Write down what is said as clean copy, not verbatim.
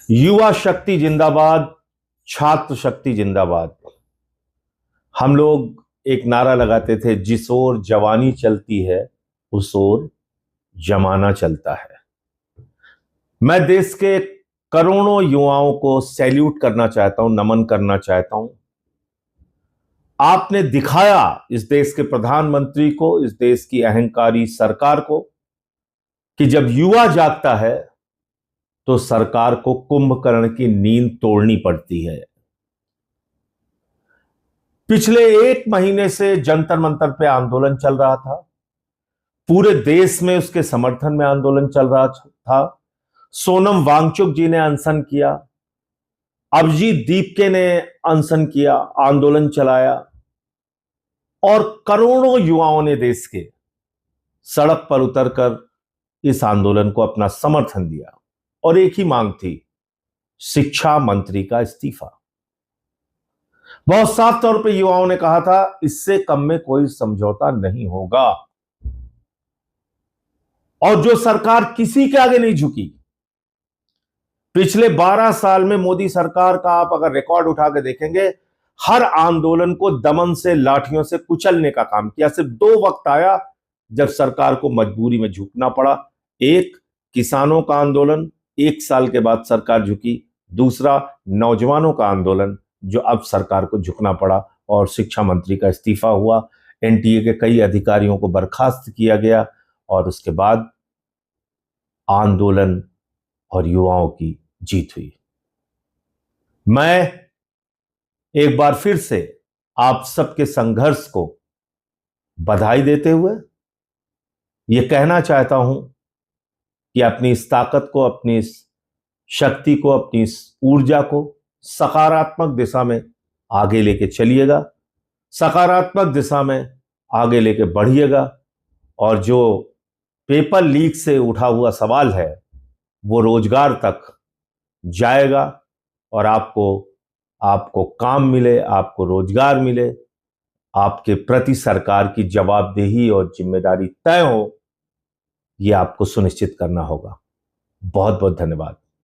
युवा शक्ति जिंदाबाद, छात्र शक्ति जिंदाबाद। हम लोग एक नारा लगाते थे, जिस ओर जवानी चलती है उस ओर जमाना चलता है। मैं देश के करोड़ों युवाओं को सैल्यूट करना चाहता हूं, नमन करना चाहता हूं। आपने दिखाया इस देश के प्रधानमंत्री को, इस देश की अहंकारी सरकार को, कि जब युवा जागता है तो सरकार को कुंभकर्ण की नींद तोड़नी पड़ती है। पिछले एक महीने से जंतर मंतर पे आंदोलन चल रहा था, पूरे देश में उसके समर्थन में आंदोलन चल रहा था। सोनम वांगचुक जी ने अनशन किया, अभिजीत दीपके ने अनशन किया, आंदोलन चलाया, और करोड़ों युवाओं ने देश के सड़क पर उतरकर इस आंदोलन को अपना समर्थन दिया। और एक ही मांग थी, शिक्षा मंत्री का इस्तीफा। बहुत साफ तौर पे युवाओं ने कहा था, इससे कम में कोई समझौता नहीं होगा। और जो सरकार किसी के आगे नहीं झुकी, पिछले 12 साल में मोदी सरकार का आप अगर रिकॉर्ड उठा के देखेंगे, हर आंदोलन को दमन से, लाठियों से कुचलने का काम किया। सिर्फ 2 वक्त आया जब सरकार को मजबूरी में झुकना पड़ा। एक, किसानों का आंदोलन, 1 साल के बाद सरकार झुकी। दूसरा, नौजवानों का आंदोलन, जो अब सरकार को झुकना पड़ा और शिक्षा मंत्री का इस्तीफा हुआ। एनटीए के कई अधिकारियों को बर्खास्त किया गया और उसके बाद आंदोलन और युवाओं की जीत हुई। मैं एक बार फिर से आप सबके संघर्ष को बधाई देते हुए यह कहना चाहता हूं कि अपनी इस ताकत को, अपनी इस शक्ति को, अपनी इस ऊर्जा को सकारात्मक दिशा में आगे लेके चलिएगा, सकारात्मक दिशा में आगे लेके बढ़िएगा। और जो पेपर लीक से उठा हुआ सवाल है वो रोजगार तक जाएगा और आपको काम मिले, आपको रोजगार मिले, आपके प्रति सरकार की जवाबदेही और जिम्मेदारी तय हो, यह आपको सुनिश्चित करना होगा। बहुत बहुत धन्यवाद।